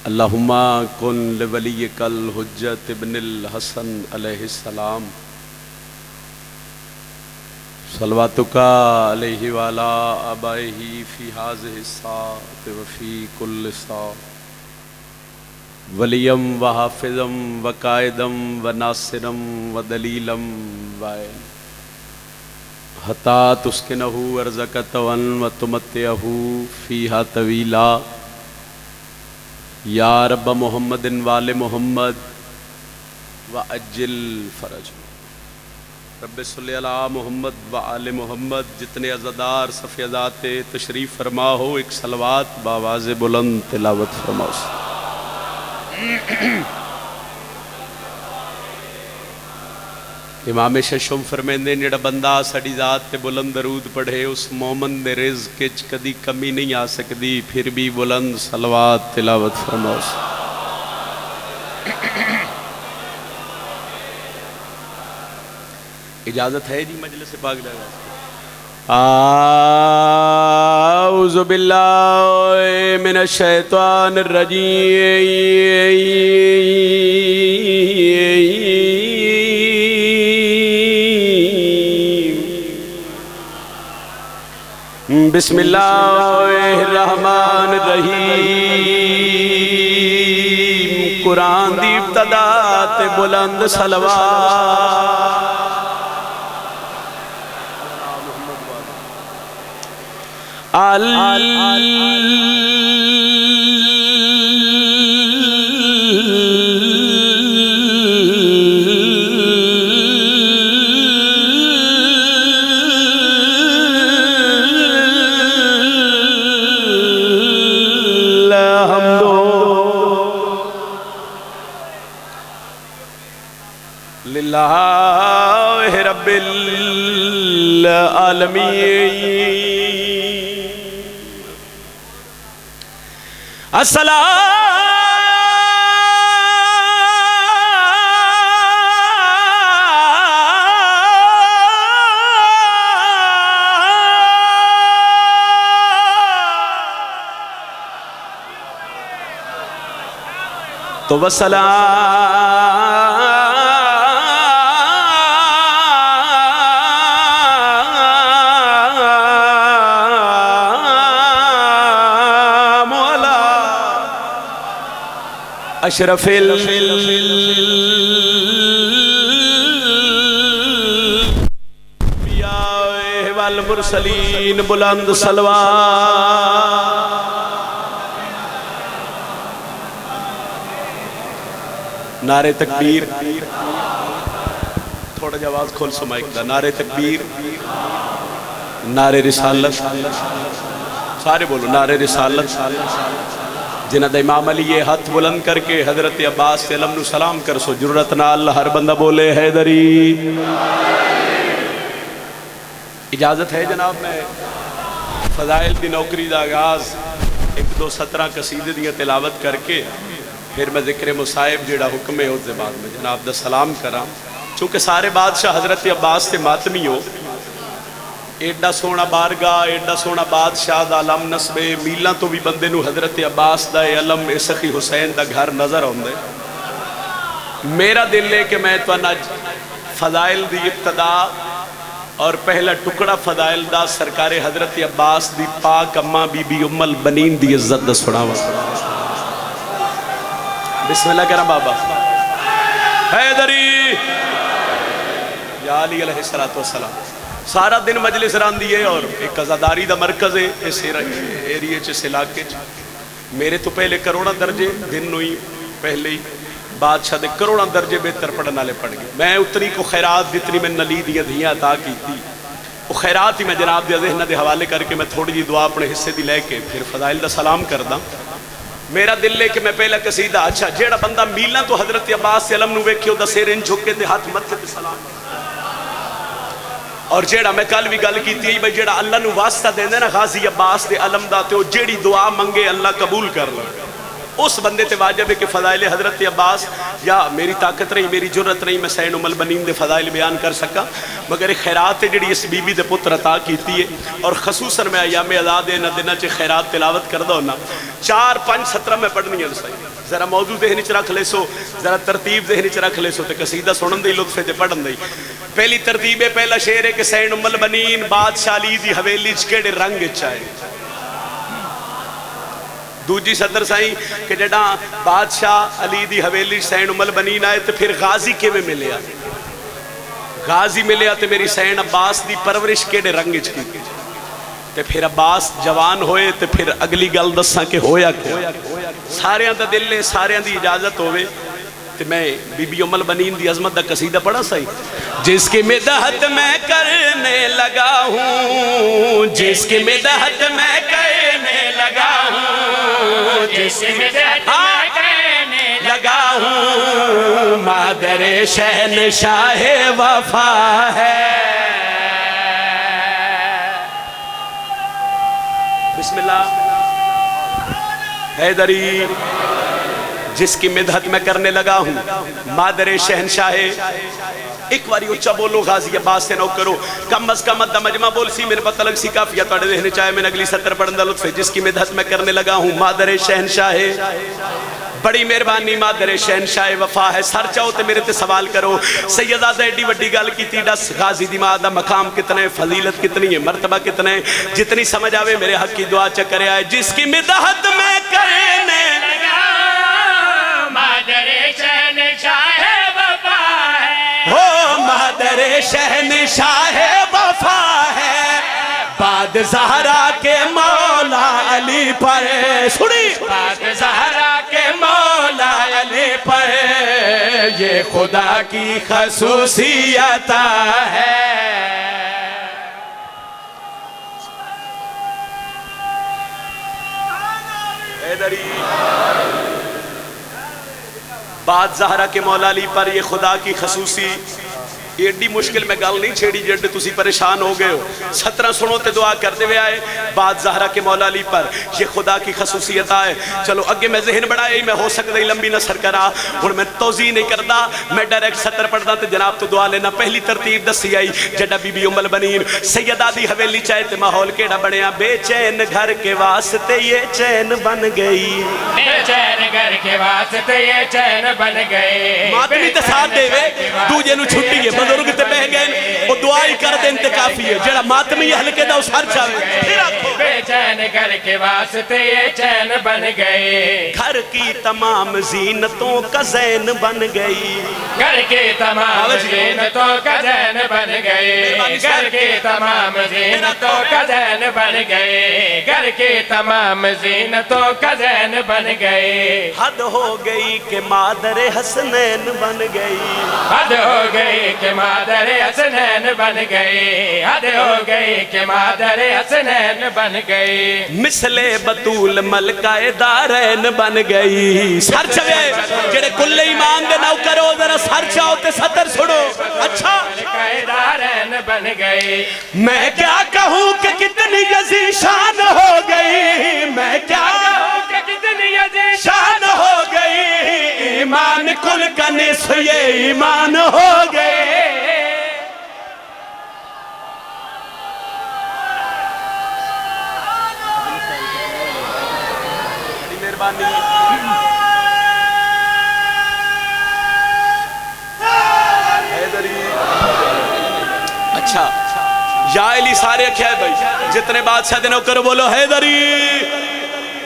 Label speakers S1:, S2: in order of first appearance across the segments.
S1: اللہم کن لولیک الحجت ابن الحسن علیہ السلام صلواتک علیہ وعلی آبائہ فی ہذہ الساعۃ وفی کل ساعۃ ولیم و حافظم و قائدم و ناصرم و دلیلم وائل حتی تسکنہ ارزقہ و تمتعہ فیہا طویلا یا رب محمد وآل محمد وعجل فرج رب صلی علی محمد وآل محمد۔ جتنے عزادار صف عزات تشریف فرما ہو ایک صلوات بآواز بلند تلاوت فرماؤ۔ امام ششم فرمیندے جڑا بندہ ساڈی ذات تے بلند درود پڑھے اس مومن دے رزق وچ کدی کمی نہیں آ سکدی، پھر بھی بلند صلوات تلاوت فرماؤ۔ اجازت ہے جی مجلس پاک لگا۔ اعوذ باللہ من الشیطان الرجیم، بسم اللہ الرحمن الرحیم۔ قرآن دی ابتدا تے بلند صلوات۔ للہ رب العالمین۔ تو اشرف الانبیاء والمرسلین، بلند صلوات۔ نعرہ تکبیر، تھوڑا جا آواز کھول سو مائک دا۔ نعرہ تکبیر، نعرہ رسالت، سارے بولو نعرہ رسالت۔ جنہ دا امام علی یہ ہاتھ بلند کر کے حضرت عباس سے علم نو سلام کر سو۔ جرت نال ہر بندہ بولے حیدری۔ اجازت ہے جناب میں فضائل دی نوکری دا آغاز 1-2-17 قصیدے دیاں تلاوت کر کے پھر میں ذکر مصائب جیڑا حکم ہے اس بعد میں جناب دا سلام کراں۔ چونکہ سارے بادشاہ حضرت عباس سے ماتمی ہو، ایڈا سونا بارگاہ، ایڈا سونا بادشاہ دا علم نسبے، میلاں تو بھی بندے نو حضرت عباس دا علم سخی حسین دا گھر نظر آندے۔ میرا دل ہے کہ میں تو اج فضائل دی ابتدا اور پہلا ٹکڑا فضائل دا سرکار حضرت عباس دی پاک اماں بی بی ام البنین دی عزت دا سناواں۔ بسم اللہ کرم بابا۔ حیدری یا علی علیہ السلام۔ سارا دن مجلس ران دیئے اور ایک عزاداری دا مرکز ہے اس ایریے چ اس علاقے چ۔ میرے تو پہلے کروڑا درجے دن ہوئی پہلے ہی بادشاہ دے کروڑا درجے بہتر پڑھنا لے پڑھ گئے۔ میں اتنی کو خیرات جتنی میں نلی دیا دھیاں عطا کی تھی وہ خیرات ہی میں جناب دے ذہن دے حوالے کر کے میں تھوڑی جی دعا اپنے حصے دی لے کے پھر فضائل دا سلام کردہ۔ میرا دل لے کہ میں پہلا قصیدہ اچھا جیڑا بندہ میلاں تو حضرت عباس سے علم نو ویکھیو دا سیر ان جھکے تے ہاتھ متھے تے سلام۔ اور جیڑا میں کل بھی گل کیتی ہے بھئی جیڑا اللہ نو واسطہ دیندے نا غازی عباس دے علم دا تے او جیڑی دعا منگے اللہ قبول کر لے۔ اس بندے تے واجب ہے کہ فضائل حضرت عباس یا میری طاقت نہیں میری جرت نہیں میں سین ام البنین دے فضائل بیان کر سکا، مگر خیرات جڑی اس بی بی دے پتر عطا کیتی ہے اور خصوصاً میں ایام آزاد نہ دنہ چ خیرات تلاوت کردہ ہونا 4-5-17 میں پڑھنی ہے۔ ذرا موضوع ذہن چ رکھ لے سو، ذرا ترتیب ذہن چ رکھ لے سو تے قصیدہ سنن دی لطف تے پڑھن دی۔ پہلی ترتیب ہے، پہلا شعر ہے کہ سین ام البنین بادشاہ علی دی حویلی چ کیڑے رنگ چ آئے۔ دوجی سطر سائیں کہ جڑا بادشاہ علی دی حویلی سین ام البنین آئے تو پھر غازی کے میں ملیا، غازی ملیا تو میری سین عباس دی پرورش کیڑے رنگ چ کی تے پھر عباس جوان ہوئے تے پھر اگلی گل دساں کہ ہویا کیا۔ ساریاں دا دل نے ساریاں دی اجازت ہوئے تے میں بی بی ام البنین دی عظمت دا قصیدہ پڑھا سہی۔ جس کی مدحت میں کرنے لگا ہوں، جس کی مدحت میں کرنے لگا ہوں، جس کی مدحت میں کرنے لگا ہوں، مادر شہنشاہ وفا ہے۔ بسم اللہ۔ حیدری جس کی مدحت میں کرنے لگا ہوں، مادر شہنشاہ، ایک باری اچھا بولو غازی عباس سے نو کرو، کم از کم ادھا مجمع بول سی، میرے پتہ لگ سی کافیہ توڑے دہنے چاہے میں اگلی سطر پڑھن دا لطف ہے۔ جس کی مدحت میں کرنے لگا ہوں، مادر شہنشاہ، بڑی مہربانی مادر شہنشاہ وفا ہے۔ سر چاہو تے میرے تے سوال کرو، سیدہ ایڈی وڈی گل کیتی، دس غازی دی ماں دا مقام کتنے، فضیلت کتنی ہے، مرتبہ کتنے، جتنی سمجھ آوے میرے حق کی دعا چکرے آئے۔ جس کی مدحت میں کرنے لگا مادر شہنشاہ وفا ہے، ہو مادر شہنشاہ وفا ہے، بعد زہرا کے مولا علی پر، سنی بعد زہرا کے مولا علی پر، یہ خدا کی خصوصیت ہے۔ بعد زہرا کے مولا علی پر یہ خدا کی خصوصی، یہ ایڈی مشکل میں گل نہیں چھیڑی جڑے تسی پریشان ہو گئے ہو۔ 17 سنو تے دعا کرتے ہوئے آئے، بعد زہرا کے مولا علی پر یہ خدا کی خصوصیت آئے۔ چلو اگے میں ذہن بڑھائے، میں ہو سکتا ہی لمبی نہ سر کرا، اور میں توضیح نہیں کرتا، میں ڈائریکٹ 17 پڑھتا تے جناب تو دعا لینا۔ پہلی ترتیب دسی آئی، جڑا بی بی ام البنین سیدہ دی حویلی چاہے تے ماحول کیڑا بنیا، بے چین گھر کے واسطے یہ چین بن گئی،
S2: بے چین گھر کے واسطے یہ چین بن گئے۔
S1: ماتمی تے ساتھ دے وے دوجے نو چھٹی ہے، بزرگ تے بہ گئے، وہ دعائی کر دیں تے کافی ہے، جڑا ماتمی حلقے دا اس ہر چاہے پھر آکھو۔
S2: بے چین گھر کے واسطے یہ چین بن گئے،
S1: گھر کی تمام زینتوں کا زین بن گئی،
S2: گھر کے تمام زینتوں کا زین بن گئے، گھر کے تمام زینتوں کا زین بن گئے، گھر کے تمام زینتوں کا زین بن گئے۔
S1: حد ہو گئی کہ مادر حسنین بن گئی،
S2: حد ہو گئی کہ مادر حسنین بن گئے، حد ہو گئی کہ مادر حسنین بن گئے۔
S1: مثل بطول ملکہ دارین بن گئی، سر چوے جڑے کل ایمان دے نو کرو ذرا سر چاہو تے 17 سنو۔ اچھا
S2: ملکہ دارین بن گئے،
S1: میں کیا کہوں کہ کتنی عظیم شان ہو گئی، میں کیا کہوں کہ کتنی عظیم شان ہو گئی، ایمان کل کا نصف یہ ایمان ہو گئے۔ اچھا یا علی سارے کیا ہے بھائی، جتنے بادشاہ دنوں کرو بولو حیدری،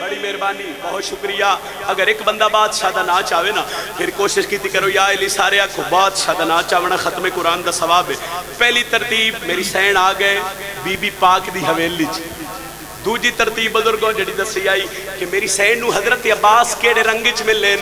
S1: بڑی مہربانی، بہت شکریہ۔ اگر ایک بندہ بادشاہ دا نا چاہوے نا پھر کوشش کیتی کرو یا علی سارے آکھو بادشاہ دا نا چاہونا ختم قرآن دا ثواب ہے۔ پہلی ترتیب میری سین آ گئے بی بی پاک دی حویلی چ۔ دوجی ترتیب بزرگوں جڑی دسی آئی کہ میری سین نو حضرت عباس کیڑے رنگ چ ملین،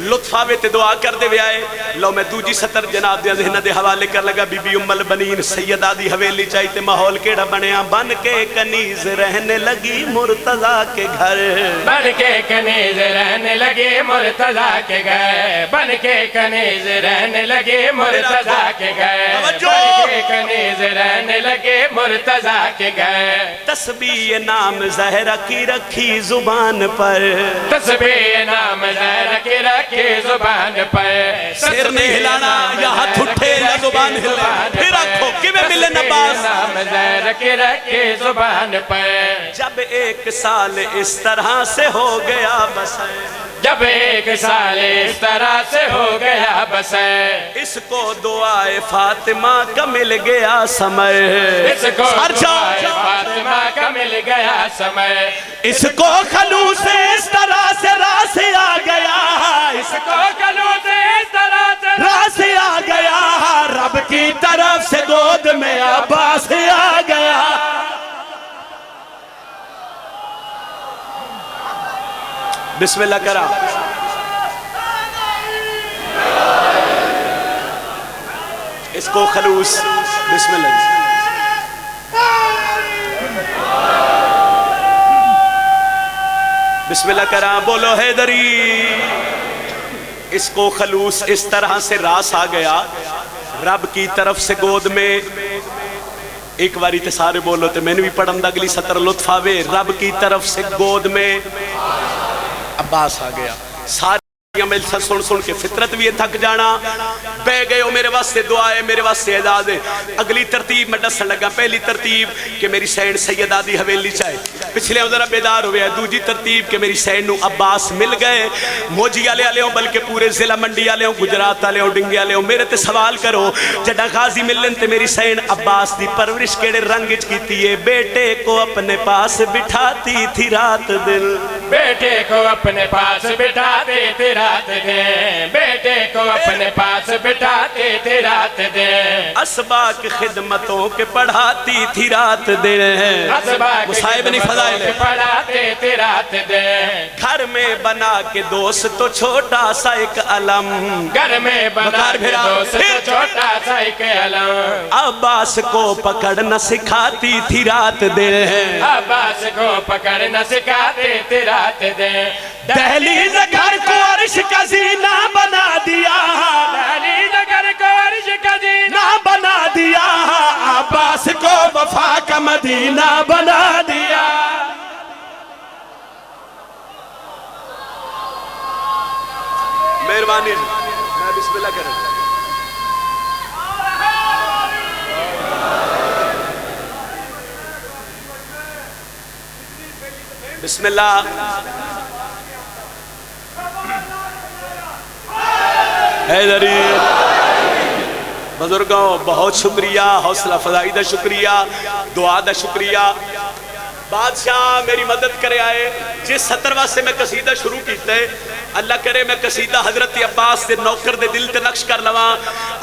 S1: لطف آوے تے دعا کر دے آئے۔ لو میں دوجی سطر جناب دے ذہن دے حوالے کر لگا، بی بی ام البنین سیدہ دی حویلی چاہی تے ماحول کیڑا بنیا، بن کے کنیز رہنے لگی مرتضیٰ کے گھر،
S2: بن کے کنیز رہنے لگے مرتضیٰ کے گھر، بن کے کنیز رہنے لگے مرتضیٰ کے گھر، بن کے کنیز رہنے لگے مرتضیٰ کے گھر۔
S1: تسبیح نام زہرہ کی رکھی زبان پر،
S2: تسبیح نام زہرہ کی رکھی زبان پر،
S1: سر نہیں ہلانا یا ہاتھ اٹھے یا زبان ہلے، پھر آنکھوں کی میں ملے نباز،
S2: نام زہرہ کی رکھی زبان پر۔
S1: جب ایک سال اس طرح سے ہو گیا بس
S2: جب ایک سال اس طرح سے ہو گیا بسر،
S1: اس کو دعائے فاطمہ کا مل گیا سمے،
S2: اس کو دعائے فاطمہ کا مل گیا سمے،
S1: اس کو خلوص اس طرح سے راس آ گیا،
S2: اس کو کلو سے اس طرح سے
S1: راس آ گیا، رب کی طرف سے گود میں عباس آ گیا۔ بسم اللہ کرا، اس کو خلوص، بسم اللہ، بسم اللہ کرا، بولو حیدری۔ اس کو خلوص اس طرح سے راس آ گیا، رب کی طرف سے گود میں، ایک باری تے سارے بولو تے میں نے بھی پڑھن دا اگلی سطر لطف آوے، رب کی طرف سے گود میں عباس آ گیا۔ ساری میں سن سن کے فطرت بھی تھک جانا، بے گئے ہو میرے واسطے دعائے، میرے واسطے اعزاز ہے۔ اگلی ترتیب میں دسن لگا، پہلی ترتیب کہ میری سین سیدہ دی حویلی چاہے، پچھلے ذرا بیدار ہوئے ہیں۔ دوجی ترتیب کہ میری سین نو عباس مل گئے، موجی آلے آلے ہوں بلکہ پورے ضلع منڈی آلے ہوں، گجرات آلے ہوں، ڈنگی آلے ہوں، میرے تے سوال کرو جڑا غازی ملن تے میری سین عباس دی پرورش کیڑے رنگج کیتی ہے؟ بیٹے کو اپنے پاس بٹھاتی تھی رات دن،
S2: بیٹے کو اپنے پاس بٹھاتے تھے رات دن، بیٹے کو اپنے پاس بٹھاتے تھے رات دن،
S1: اسباق خدمتوں کے پڑھاتی تھی رات دن، مصائب نہیں فضائل ہے،
S2: پڑھاتے تھے رات دن،
S1: گھر میں بنا کے دوست تو چھوٹا سا ایک علم،
S2: گھر میں بنا کے دوست چھوٹا سا ایک علم،
S1: عباس کو پکڑنا سکھاتی تھی رات دن،
S2: عباس کو پکڑنا سکھاتے تھے رات دن،
S1: دہلیز گھر کو عرش کا زینہ بنا دیا،
S2: دہلیز گھر کو عرش کا زینہ
S1: بنا دیا، عباس کو وفا کا مدینہ بنا دیا۔ مہربانی میں بسم اللہ کروں، بسم اللہ۔ حیدری بزرگوں بہت شکریہ، حوصلہ افزائی دا شکریہ، دعا دا شکریہ۔ بادشاہ میری مدد کرے آئے، جس سطر سے میں قصیدہ شروع کیتا ہے، اللہ کرے میں قصیدہ حضرت عباس دے نوکر دے دل تے نقش کر لواں۔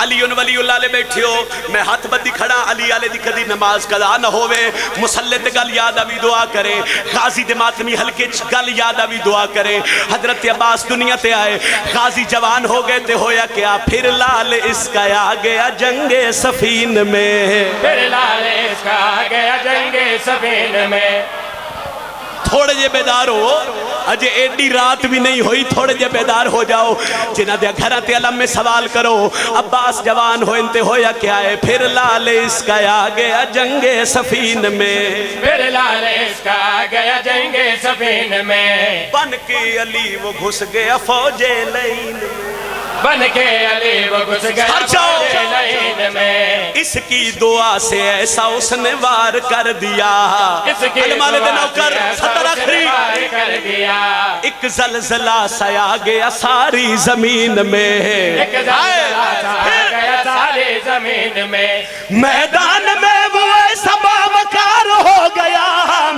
S1: علی ولی اللہ لے بیٹھے ہو، میں ہاتھ بدی کھڑا، علی آلے دی کدی نماز قضا نہ ہوئے، مسلح تے گل یاد آوی دعا کرے، غازی دے ماتمی حلقے گل یاد آوی دعا کرے۔ حضرت عباس دنیا تے آئے، غازی جوان ہو گئے تے ہویا کیا؟ پھر لال اس کا آ گیا جنگ سفین میں،
S2: پھر لال اس کا آ گیا جنگ سفین میں۔
S1: تھوڑے جے بیدار ہو، اجے ایڈی رات بھی نہیں ہوئی، تھوڑے جے بیدار ہو جاؤ، جنہ دیا گھرہ تے علم میں سوال کرو، عباس جوان ہو انتے ہویا کیا ہے؟ پھر لال اس کا آ گیا جنگ سفین میں،
S2: پھر لال اس کا آ گیا جنگ سفین میں،
S1: بن کے علی وہ گھس گیا فوج لین میں،
S2: بن کے علی وہ گھس گیا فوج لین میں،
S1: اس کی دعا سے ایسا اس نے وار کر دیا،
S2: اس کی
S1: علماء دے نوکر سطر آخری،
S2: کر دیا،
S1: ایک زلزلہ سا آ گیا ساری زمین میں،
S2: ایک زلزلہ سا آ گیا ساری زمین میں،
S1: میدان میں وہ ایسا باوقار ہو گیا،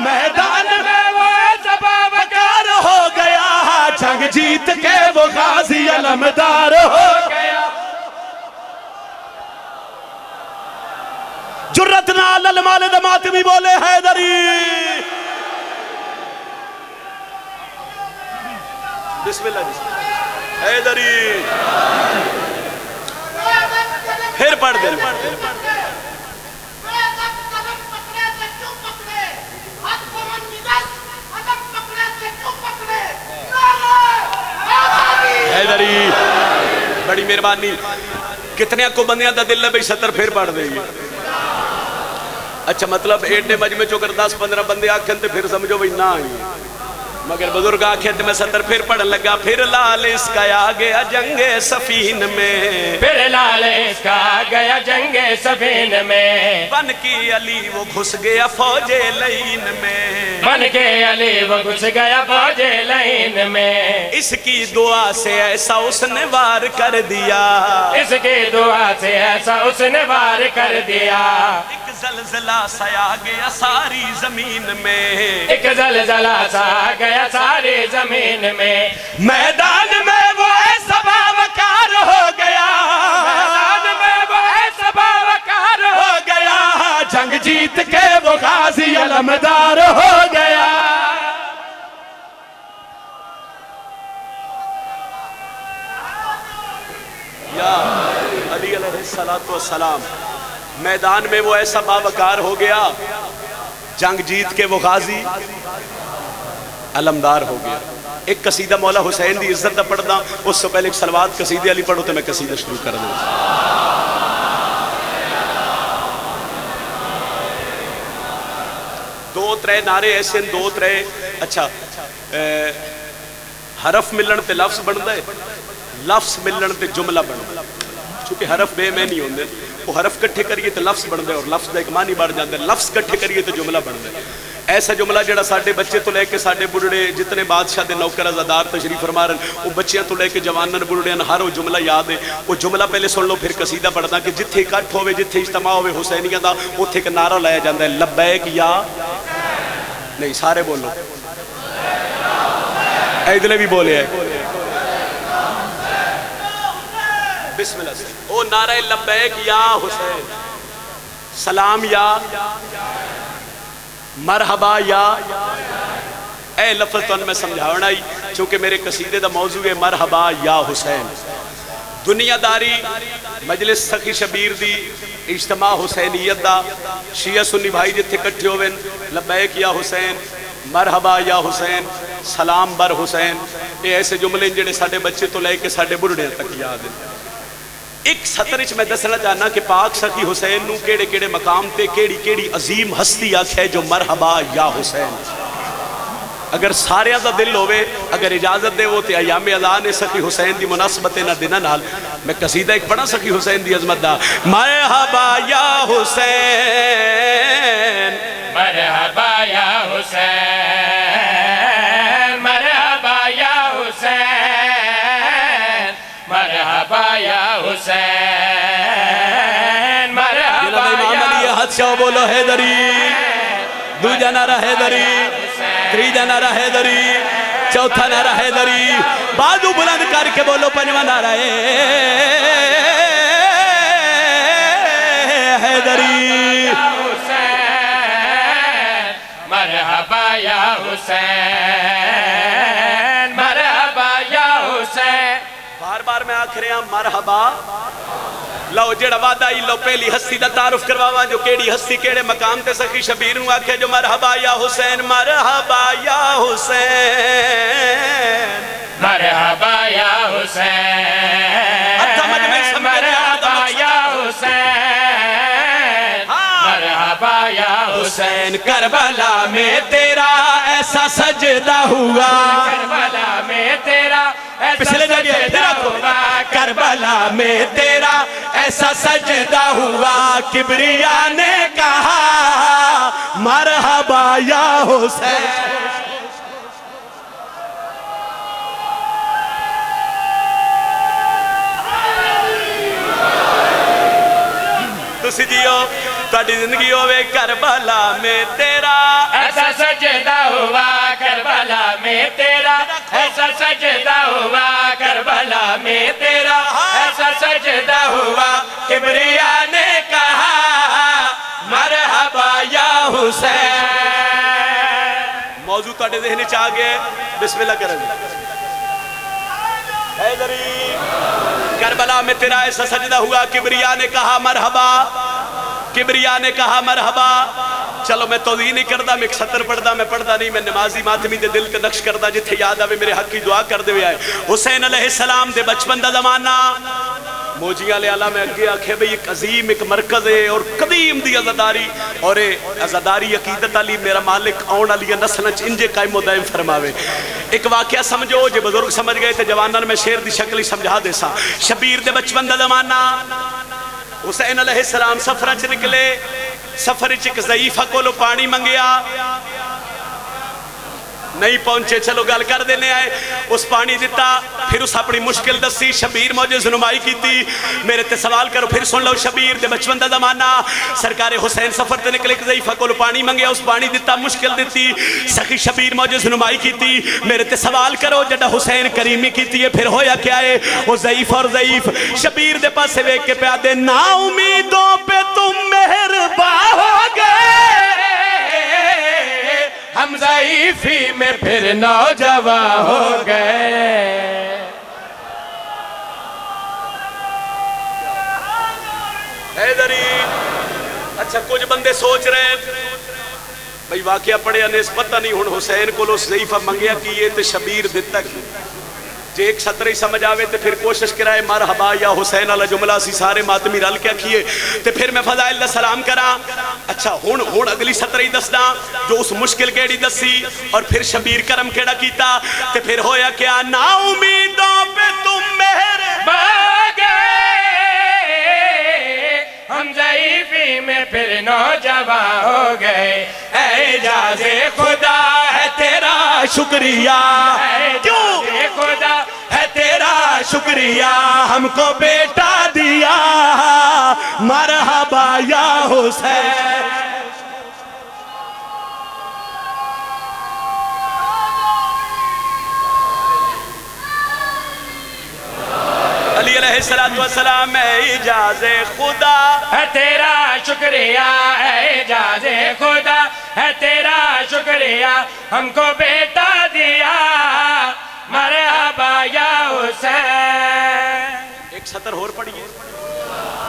S1: میدان میں وہ ایسا باوقار ہو گیا، جنگ جیت کے وہ غازی علمدار ہو گیا، جرت نال علماء دے ماتمی بولے حیدری، بسم اللہ جی، حیدری پھر پڑھ دیں، حیدری بڑی مہربانی، کتنے کو بندیاں دا دل ہے بھئی سطر پھر پڑھ دیں گے؟ اچھا مطلب ایڈے مجمع چو کر 10-15 بندے آکھن تے پھر سمجھو بھئی نہ آئی، مگر بزرگ آنکھیں تو میں سطر پھر پڑھن لگا، پھر لال اس کا آ گیا جنگ سفین میں،
S2: پھر لال اس کا آ گیا جنگ سفین میں،
S1: بن کی علی وہ گھس گیا فوج لین میں،
S2: بن کے علی وہ گھس گیا فوج لین میں،
S1: اس کی دعا سے ایسا اس نے وار کر دیا،
S2: اس کی دعا سے ایسا اس نے وار کر دیا،
S1: ایک زلزلہ سا آ گیا ساری زمین میں،
S2: ایک زلزلہ سا آ گیا ساری زمین میں، میدان میں وہ ایسا باوقار ہو گیا، میدان میں وہ ایسا باوقار ہو گیا، جنگ جیت کے وہ غازی علمدار ہو گیا۔
S1: یا علی علیہ السلام، میدان میں وہ ایسا باوقار ہو گیا، جنگ جیت کے وہ غازی علمدار ہو گیا۔ ایک قصیدہ مولا حسین دی عزت دا پڑھدا، اس سے پہلے ایک صلوات قصیدے علی پڑھو تو میں قصیدہ شروع کر دوں۔ دو ترے نعرے ایسے دو ترے، اچھا حرف ملن تے لفظ بندا ہے، لفظ ملن تے جملہ بندا ہے، چونکہ حرف بے میں نہیں ہوندے، وہ حرف کٹھے کریے تو لفظ بندا ہے اور لفظ دا ایک معنی بڑھ جاندا ہے، لفظ کٹھے کریے تو جملہ بندا ہے۔ ایسا جملہ جڑا ساڈے بچے تو لے کے ساڈے بڑھڑے جتنے بادشاہ دے نوکر عزادار تشریف فرما رہے ہیں، وہ بچیاں تو لے کے جوانن بڑھڑیاں ہر وہ جملہ یاد ہے۔ وہ جملہ پہلے سن لو پھر قصیدہ پڑھدا کہ جتھے اکٹھ ہوے جتھے اجتماع ہوے حسینیاں دا، اوتھے ایک نعرہ لایا جاندا ہے، لبیک یا نہیں، سارے بولو، ادھر بھی بولے ہے، بسم اللہ سے او نعرہ لبیک یا حسین، سلام یا مرحبا یا، اے لفظ تو میں سمجھاونا ہی چونکہ میرے قصیدے دا موضوع ہے مرحبا یا حسین۔ دنیا داری مجلس سخی شبیر دی اجتماع حسینیت دا، شیعہ سنی بھائی جتھے کٹھے ہوئے لبیک یا حسین، مرحبا یا حسین، سلام بر حسین، یہ ایسے جملے جڑے ساڈے بچے تو لے کے ساڈے بڑھڑے تک یاد ہیں۔ ایک سطر وچ میں دسنا چاہنا کہ پاک سخی حسین نو کیڑے کیڑے مقام تے کیڑی کیڑی عظیم ہستی آکھے جو مرحبا یا حسین۔ اگر سارے دا دل ہوئے، اگر اجازت دے وہ تے ایام اذان سخی حسین دی مناسبت نہ دینا نال میں قصیدہ ایک پڑھا سخی حسین دی عظمت دا، مرحبا یا حسین،
S2: مرحبا یا حسین، مرحبا یا حسین، مرحبا یا حسین، مرحبا یا
S1: ہاتھ شاہ بولو حیدری، دوجا نعرہ حیدری، تریجا نعرہ حیدری، چوتھا نعرہ حیدری، بازو بلند کر کے بولو پنجواں نعرہ حیدری،
S2: مرحبا یا حسین، مرحبا یا حسین۔
S1: بار بار میں آکھ رہا مرحبا، لو جڑا وعدہ ہی لو پہلی ہستی دا تعارف کرواوا جو کیڑی ہستی کیڑے مقام تے سخی شبیر نو آکھے جو مرحبا یا حسین، مرحبا یا حسین،
S2: مرحبا یا حسین، مرحبا یا حسین، مرحبا یا حسین۔
S1: کربلا میں تیرا ایسا سجدہ ہوا،
S2: کربلا میں تیرا
S1: پچھلے جگہ
S2: ہوا،
S1: کربلا میں تیرا ایسا سجدہ ہوا، کبریا نے کہا مرحبا یا حسین۔ تسی جیو تہاڈی زندگی ہوے کربلا میں تیرا
S2: ایسا سجدہ ہوا، کربلا میں تیرا ایسا سجدہ ہوا، کربلا میں تیرا ایسا سجدہ ہوا، کبریا نے کہا مرحبا یا حسین۔
S1: موضوع تہاڈے ذہن وچ آ گئے، بسم اللہ کریں۔ حیدری، کربلا میں تیرا ایسا سجدہ ہوا، کبریا نے کہا مرحبا، کبریا نے کہا مرحبا۔ چلو میں توضیح نہیں کردا، میں ایک سطر پڑھدا، میں پڑھدا نہیں، میں نمازی ماتمی دے دل تے نقش کردا، جتھے یاد آوے میرے حق کی دعا کر دے ہوئے آئے۔ حسین علیہ السلام دے بچپن دا زمانہ، موجیاں لے آلہ میں اگے آکھے بھئی ایک عظیم ایک مرکز ہے اور قدیم دی عزاداری اور عزاداری عقیدت علی میرا مالک آن علی نسلنچ انجے قائم و دائم فرماوے. ایک واقعہ سمجھو جے بزرگ سمجھ گئے تھے جوانان میں شیر دی شکلی سمجھا دے سا. شبیر دے بچپن دا زمانہ حسین علیہ السلام سفرہ چ نکلے, سفر چ ایک ضعیفہ کولو پانی منگیا, نہیں پہنچے, چلو گل کر دینے آئے, اس پانی دیتا, پھر اس اپنی مشکل دسی, شبیر موجز نمائی کی تھی, میرے تے سوال کرو پھر سن لو. شبیر دے بچپن دا زمانہ سرکار حسین سفر تے نکلے کہ ضعیفہ کو پانی منگیا, اس پانی دیتا, مشکل دیتی, سخی شبیر موجز نمائی کی تھی, میرے تے سوال کرو جڑا حسین کریمی کی تھی پھر ہویا کیا ہے. وہ ضعیف اور ضعیف شبیر دے پاسے ویک کے پیا دے, نا امیدوں پہ تم مہرباں ہو گئے,
S2: ہم ضعیفی میں پھر نوجوان ہو گئے.
S1: حیدری اچھا کچھ بندے سوچ رہے ہیں بھئی واقعہ پڑھے انیس پتہ نہیں ہون حسین کو لو ضعیفہ منگیا کی یہ تے شبیر دیتا کی جے ایک سطرہ ہی سمجھ آوے تے پھر کوشش کرائے مرحبا یا حسین علی جملہ سی سارے ماتمی رل کیا کیے تے پھر میں فضائل دا سلام کرا. اچھا ہون اگلی سطرہ ہی دسنا جو اس مشکل کیڑی دسی اور پھر شبیر کرم کیڑا کیتا تے پھر ہویا کیا, نا امیدوں پہ تم مہرباں
S2: گئے, ہم ضعیفی میں پھر نوجوان ہو گئے. اعجاز خدا ہے تیرا
S1: شکریہ,
S2: کیوں خدا
S1: ہے تیرا شکریہ, ہم کو بیٹا دیا مرحبا یا حسین. علی علیہ السلام اعجاز خدا
S2: ہے تیرا شکریہ, اعجاز خدا ہے تیرا شکریہ, ہم کو بیٹا دیا مرحبا یا حسین.
S1: ایک سطر اور پڑھیے,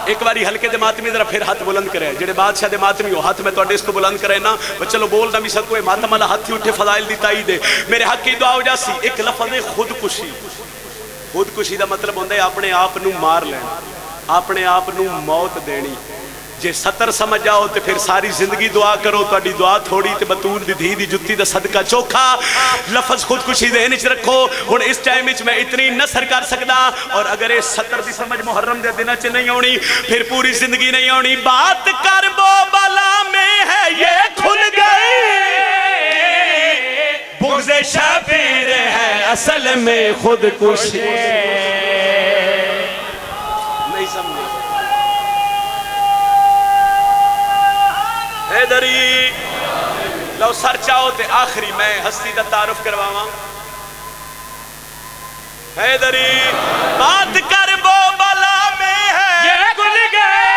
S1: ایک باری ہلکے دے ماتمی ذرا پھر ہاتھ بلند کرے, جڑے بادشاہ دے ماتمی ہو ہاتھ میں تو اس کو بلند کرے نا, چلو بول نہ بھی سکو ماتم والا ہاتھ ہی اٹھے فضائل دی تائید ہے. میرے حق کی دعا ہو جاسی. ایک لفظ ہے خودکشی. خودکشی دا مطلب ہوندہ ہے اپنے آپ نو مار لینا, اپنے آپ نو موت دینی. جے سطر سمجھ جاؤ تے پھر ساری زندگی دعا کرو, تو اڈی دعا تھوڑی تے بطول دی دھی دی جتی دا صدقہ چوکھا. لفظ خودکشی ذہن وچ رکھو. ہن اس ٹائم وچ میں اتنی نثر کر سکدا, اور اگر اس سطر دی سمجھ محرم دے دناں چ نہیں ہونی پھر پوری زندگی نہیں ہونی. بات کر بو بلا میں ہے یہ کھل گئی, بغض شبیر ہے اصل میں خودکشی. نہیں سمجھے حیدری لو سر چاہو تے آخری میں ہستی دا تعارف کرواواں. حیدری بات کر بو بلا میں ہے
S2: یہ کھل گئے,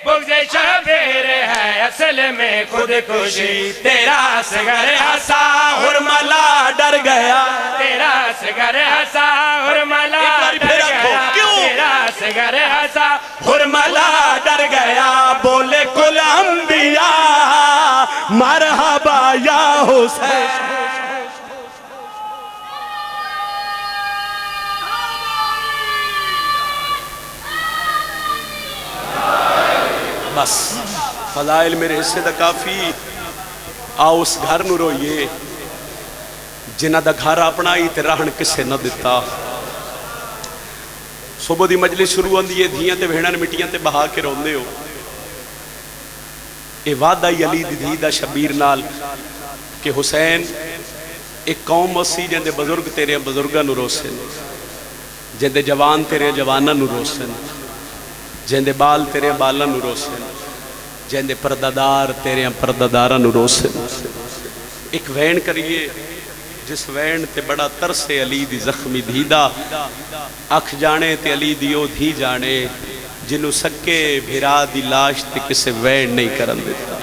S2: بغض شبیر ہے اصل میں خودکشی. تیرا صغر ہسا
S1: حرملا ڈر گیا,
S2: تیرا صغر ہسا حرملا ڈر گیا, تیرا صغر ہسا
S1: حرملا ڈر گیا, بولے کل انبیاء مرحبا یا حسین. بس فضائل میرے حصے دا کافی. آؤ اس گھر نو روئیے جنہ دا گھر اپنا ہی تے رہن کسے نہ دیتا. صبح دی مجلس شروع ہوندی ہے, دھیاں تے بھیڑاں مٹیاں تے بہا کے روندے ہو. اے وعدہ علی دی دھی دا شبیر نال کہ حسین ایک قوم اسی جن دے بزرگ تیرے بزرگاں نو روسن, جن دے جوان تیرے جواناں نو روسن, جن دے بال تیرے بالاں نو روسن, جن دے پردادار تیرے پرداداراں نو روسن. ایک وین کریے جس وین تے بڑا ترسے علی دی زخمی دھی دا, اکھ جانے تے علی دیو دھی جانے, جنو سکے بھرا دی لاش تے کسے وین نہیں کرن دیتا.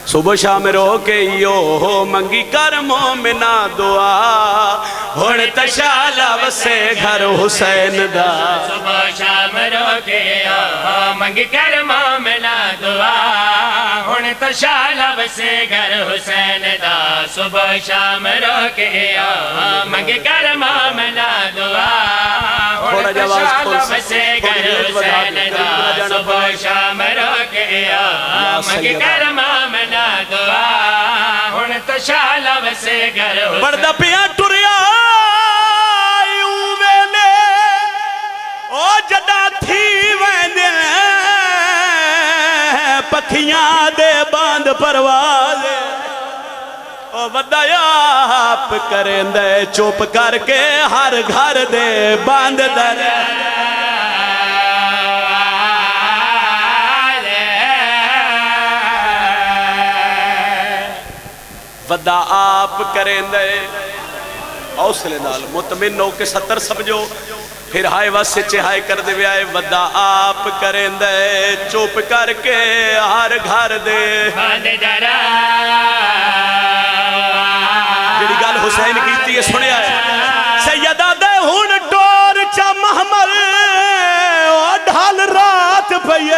S1: صبح شام رو کے یو منگی کر مومنا دعا, ہن تشالا وسے گھر حسین دا.
S2: صبح شام رو کے یو منگی کر مومنا دعا, ہن تشالا وسے گھر حسین دا. صبح شام رو کے یو منگی کر مومنا دعا,
S1: تھوڑا جا آواز کھول
S2: سے گر حسین دا صبح شام رو کے منگ کر مامنا دعا ہن تو شالہ سے گر
S1: بڑھدا پیا ٹریا ویلے او جدا تھی ویندے پکھیاں دے باندھ پرواز او ودایا آپ کریں دے چوپ کر کے ہر گھر دے باندھ در ودا آپ کریں دے حوصلے نال مطمئن ہو کے 70 سمجھو پھر ہائے واسے چہائے کر دے ویائے ودا آپ کریں دے چوپ کر کے ہر گھر دے
S2: باندھ درا
S1: جڑی گل حسین کیتی ہے سنے آئے سیدہ دے ہون ٹور چا محمل ڈھال رات پئی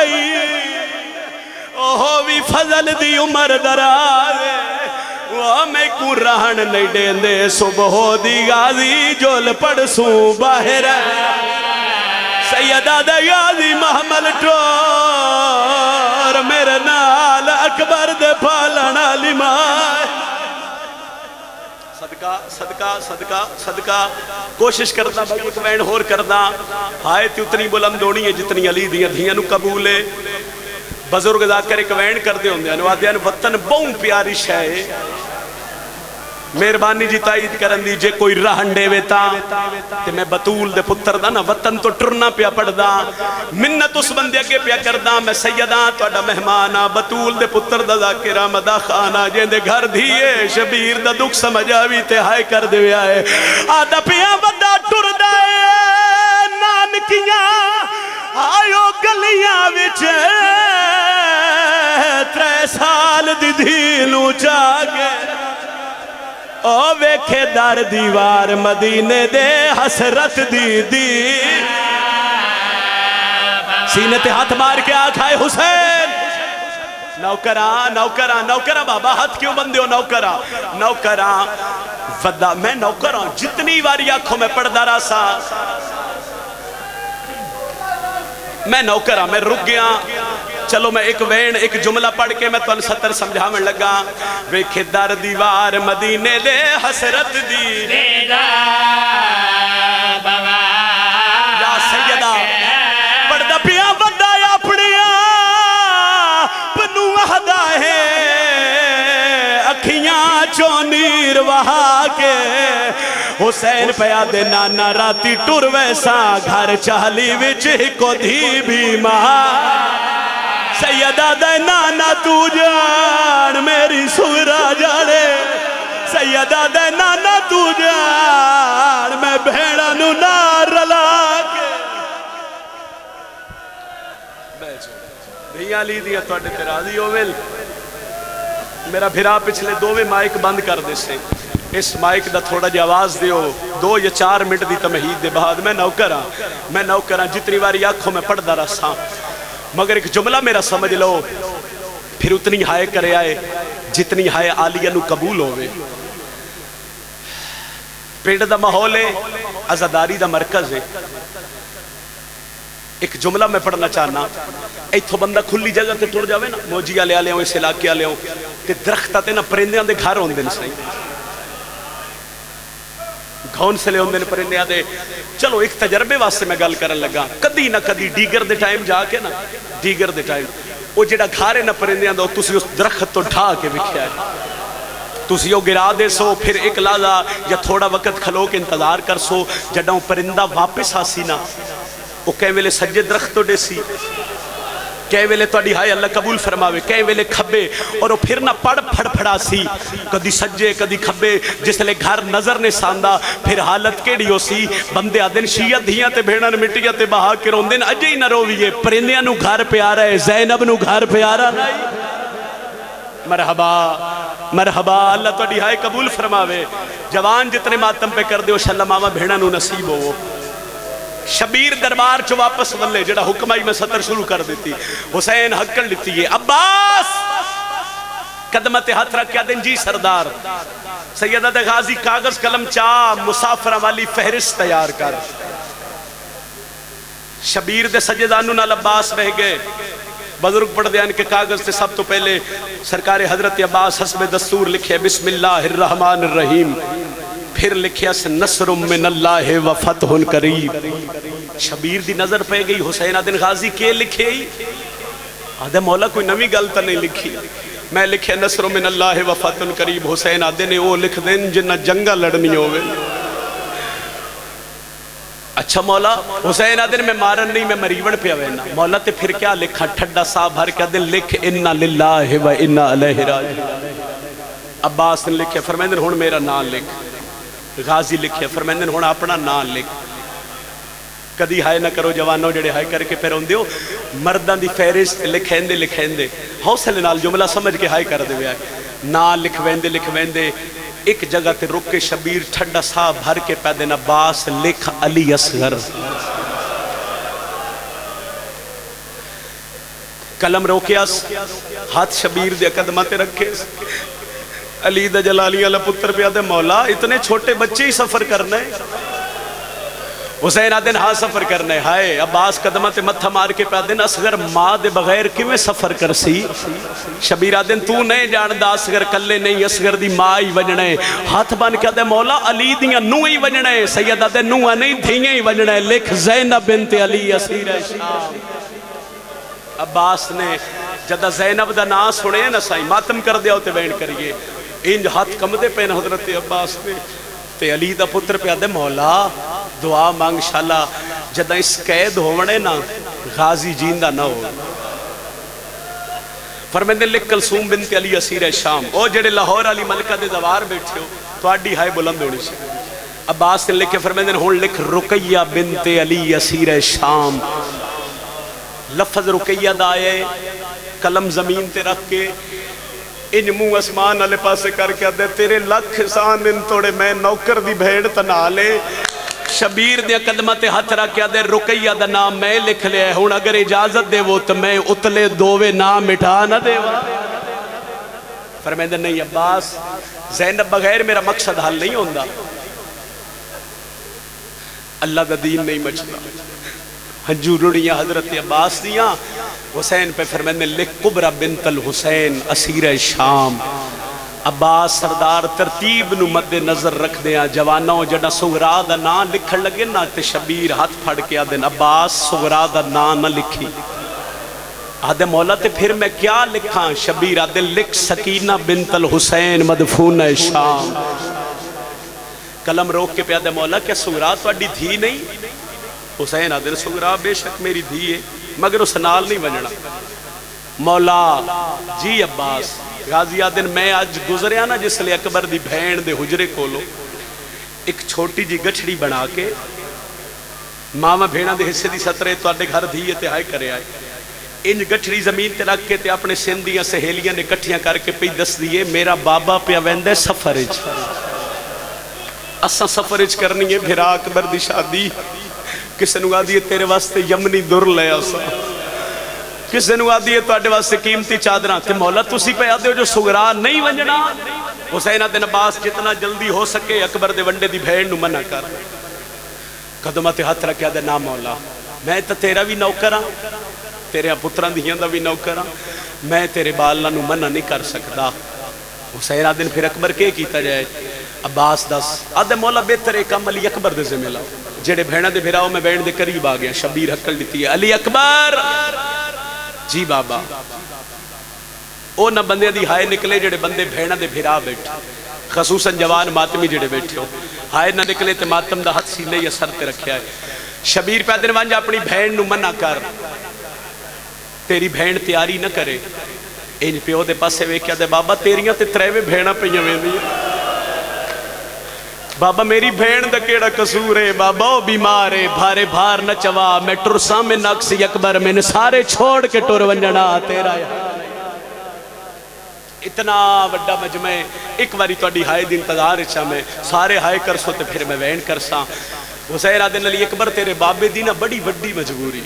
S1: اوہ بھی فضل دی عمر دراز وہ میں کو رہن نہیں دین دے صبح دی غازی جول پڑ سوں باہر سیدہ دے غازی محمل ٹور میرے نال اکبر دے پالنا لیمائے صدقہ صدقہ صدقہ صدقہ کوشش کرنا بھائی کوین ہور کرنا ہائے تی اتنی بلند ہونی ہے جتنی علی دیاں دھیاں نو قبول ہے بزرگ ذاکر کوین کر دے ہوندے انوادیاں وطن بہن پیاری شے مہربانی جی تائید کرن دی جے کوئی رہن دے ویتا تے میں بطول دے پتر دا نا وطن تو ٹرنا پیا پڑ دا منت اس بندے کے پیا کر دا میں سیداں تو اڈا مہمانا بطول دے پتر دا ذاکرہ مدہ خانہ جین دے گھر دھیے شبیر دا دکھ سمجھاوی تے ہائے کر دے آئے آدھا پیا بدا ٹر دائے نانکیاں آئیو گلیاں وچے 3 سال دی دھیلوں چاگے او ویکھے دار دیوار مدینے دے حسرت دی سینے تے ہاتھ مار کے آکھائے حسین نوکران نوکران نوکران بابا ہاتھ کیوں بندے ہو نوکران نوکران ودا میں نوکران جتنی واری آنکھوں میں پڑھ دارا سا میں نوکران میں رک گیا چلو میں ایک وین ایک جملہ پڑھ کے میں تو 70 سمجھا میں لگا ویکھے در دیوار مدینے دے حسرت دی یا سیدہ پڑھ دا پیا بندہ یا پڑھیا پنو وحدہ ہے اکھیاں چونیر وہا کے حسین پیا دے نانا راتی ٹور ویسا گھر چالی وچ کو دھی بھی ماں سیدہ دے نانا تو جان میری سورا جانے سیدہ دے نانا تو جان میں بھیڑا نو نار رلا کے بھیاں لی دیا توڑے تیرازی ہوویل میرا بھیرا پچھلے 2 مائک بند کر دے سے اس مائک دا تھوڑا جی آواز دیو 2 یا 4 منٹ دی تمہید دے بعد میں نوکران جتنی باری آنکھوں میں پڑھ دا رسا مگر ایک جملہ میرا سمجھ لو پھر اتنی ہائے کرے آئے جتنی ہائے آلیہ نو قبول ہوئے پیڑ دا ماحول ہے عزاداری دا مرکز ہے ایک جملہ میں پڑھنا چاہنا ایتھو بندہ کھلی جگہ تے ٹر جاوے نا موجیہ لے آلے ہوں اس علاقے آلے ہوں تے درختہ تے نا پرندیاں دے گھر ہوں دے نسائی گھون سے لے ہوندے پرندے آدھے چلو ایک تجربے واسطے میں گل کرن لگا کدی نہ کدی ڈیگر دے ٹائم جا کے نا ڈیگر دے ٹائم وہ جڑا گھارے نہ پرندے آدھو تسی اس درخت تو ڈھا کے بکھیا ہے تسی وہ گرا دے سو پھر ایک لازا یا تھوڑا وقت کھلو کے انتظار کر سو جڑا پرندہ واپس آسی نا وہ کہیں ویلے سجے درخت تو دے سی کہیں ویلے تو ہائے اللہ قبول فرماوے کہیں ویلے کھبے اور وہ پھر نہ پڑ پھڑ پھڑا سی کدی سجے کدی کھبے جس لے گھر نظر نے ساندہ پھر حالت کیڑی ہو سی بندے آدن شیعہ دھیاں تے بھیڑن مٹیاں تے بہا کے روندن اجے ہی نہ رویے پرندیاں نو گھر پہ آ رہے زینب نو گھر پہ آ رہا نہیں مرحبا مرحبا اللہ تو ہائے قبول فرماوے جوان جتنے ماتم پہ کر دے وہ شلہ ماما بھیڑن نو نصیب ہو شبیر دربار چو واپس ولے جڑا حکمائی میں 70 شروع کر دیتی حسین حق کر لیتی ہے عباس قدمت ہاتھ رکھ کیا دن جی سردار سیدہ غازی کاغذ قلم چاہ مسافرہ والی فہرست تیار کر شبیر دے سجدانو نال عباس بہ گئے. بزرگ پڑھ دیان کے کاغذ سے سب تو پہلے سرکار حضرت عباس حسب دستور لکھے بسم اللہ الرحمن الرحیم، پھر لکھیا سے نصر من اللہ و فتح قریب. شبیر دی نظر پہ گئی حسین آدن غازی کے لکھے ہی آدھے مولا کوئی نوی گلتا نہیں لکھی. میں لکھے نصر من اللہ و فتح قریب، حسین آدن نے وہ لکھ دیں جنہ جنگا لڑنی ہوئے. اچھا مولا حسین آدن میں مارن نہیں میں مریون پہ ہوئے. مولا تے پھر کیا لکھا ٹھڈا صاحب بھر کے آدن لکھ انا للہ و انا علیہ راجعون. عباس نے لکھے فرمیندن ہون میرا نام لکھ. غازی لکھے فرمیندن ہون اپنا نام لکھ. کدی ہائے نہ کرو جوانوں جڑے ہائے کر کے پھر ہوں دیو مردان دی فہرست لکھیں دے حوصلے نال جملہ سمجھ کے ہائے کر دے. نام لکھویں دے ایک جگہ تے رک کے شبیر ٹھڈا صاحب بھر کے پہ دینا عباس لکھ علی اصغر. قلم روکیاس ہاتھ شبیر دے قدمہ تے رکھے. علی دا جلالی اللہ پتر پہ آدھے مولا اتنے چھوٹے بچے ہی سفر کرنے. حسین آدھن ہاں سفر کرنے. ہائے عباس قدمہ تے متھا مار کے پہ آدھن اصغر ماں دے بغیر کیویں سفر کر سی. شبیر آدھن تو نہیں جاندہ اصغر کلے نہیں اصغر دی ماں ہی وجنے. ہاتھ بان کے آدھے مولا علی دیاں نو ہی وجنے. سید آدھے نوہ نہیں دھیئیں ہی وجنے. لکھ زینب بنت علی اسیر شام. عباس نے جدہ زینب دا نا سنے نا سائی ماتم کر دیا ہوتے بین کریے. انج ہاتھ کم دے پہن حضرت عباس نے تے علی دا پتر پہ آدھے مولا دعا مانگ شالا جدہ اس قید ہونے نا غازی جیندہ نہ ہو. فرمیندے لکھ کلثوم بنت علی اسیر شام. او جڑے لاہور علی ملکہ دے دوار بیٹھے ہو تو آڈی ہائے بلند ہونی سے. عباس نے لکھے فرمیندے ہون لکھ رقیہ بنت علی اسیر شام. لفظ رقیہ دا آئے قلم زمین تے رکھ کے انج منہ اسمان والے پاسے کر کے آدھے تیرے لکھ سان ان توڑے میں نوکر دی بھیڑ تنا لے. شبیر دیا قدمہ تے ہاتھ رکھ کے آدھے رقیہ دا نام میں لکھ لیا ہے. ہون اگر اجازت دے وہ تو میں اتلے دووے نام مٹھا نہ دے. فرمیندے نہیں عباس زینب بغیر میرا مقصد حل نہیں ہوندہ. اللہ دا دین نہیں مچتا. ہنجو رڑیاں حضرت عباس دیاں حسین پہ فرمیندے لکھ قبرہ بنت الحسین اسیر شام. عباس سردار ترتیب نو مد نظر رکھ دیا. جوانوں جڑا سغرا دا نام لکھن لگے نا تے شبیر ہاتھ پھڑ کے آدھے عباس سغرا دا نام نہ لکھی. آدھے مولا تے پھر میں کیا لکھاں. شبیر آدھے لکھ سکینہ بنت الحسین مدفون شام. قلم روک کے پہ آدھے مولا کیا سغرا تو اڈی دھی نہیں. حسین آدھے سغرا بے شک میری دھی ہے مگر اس نال نہیں بننا. مولا جی عباس. غازی آدن میں آج گزریا نا جس لئے اکبر دی بھین دے حجرے کولو ایک چھوٹی جی گچھڑی بنا کے ماما بھینا دے حصے دی سترے تو آڈے گھر دھیئے تے ہائے کرے آئے. انج گچھڑی زمین تے رکھ کے تے اپنے سندیاں سہیلیاں نے کٹھیاں کر کے پہ دس دیئے میرا بابا پہ ویندے سفرج. اساں سفرج کرنی ہے بھرا اکبر دی شادی. کسے نو آدھی ہے تیرے واسطے یمنی در لے آسا. کسے نو آدھی ہے تو آڈے واسطے قیمتی چادران. تے مولا تُسی پہ آدھے ہو جو سغرا نہیں ونجنا. حسین آدھے عباس جتنا جلدی ہو سکے اکبر دے ونڈے دی بھیڑ نو منع کر. قدمہ تے ہاتھ رکھے آدھے نا مولا میں تا تیرا بھی نوکر ہاں تیرے پتران دیاں دا بھی نوکر ہاں میں تیرے بالنا نو منع نہیں کر سکتا. حسین آدھے پھر اکبر کے کیتا جائے. عباس دس آدھے مولا بہتر ایک عمل علی اکبر دے سے ملا. جڑے بھیڑا دے بھیراؤ میں بینڈ دے قریب آگیا. شبیر حقل دیتی ہے علی اکبر. جی بابا. او نہ بندے دی ہائے نکلے جڑے بندے بھیڑا دے بھیرا بیٹھے خصوصاً جوان ماتمی جڑے بیٹھے ہو ہائے نہ نکلے تے ماتم دا ہاتھ سینے یا سر تے رکھیا ہے. شبیر پہ دن وانجا اپنی بھین نو منع کر. تیری بھین تیاری نہ کرے. انج پیو دے پاسے ویکیا دے بابا تیریاں تے تریوے بھینا پہیاں ویندی بابا میری بھین دا کیڑا قصور ہے. بابا او بیمار ہے بھارے بھار نہ چوا میں ٹرساں میں نقص اکبر میں نے سارے چھوڑ کے ٹر ونجنا تیرا اتنا وڈا مجمع ایک باری توڑی ہائے دن انتظار اچھا میں سارے ہائے کر سو تے پھر میں وین کر ساں. حسین آدھے علی اکبر تیرے بابے دینا بڑی وڈی مجبوری.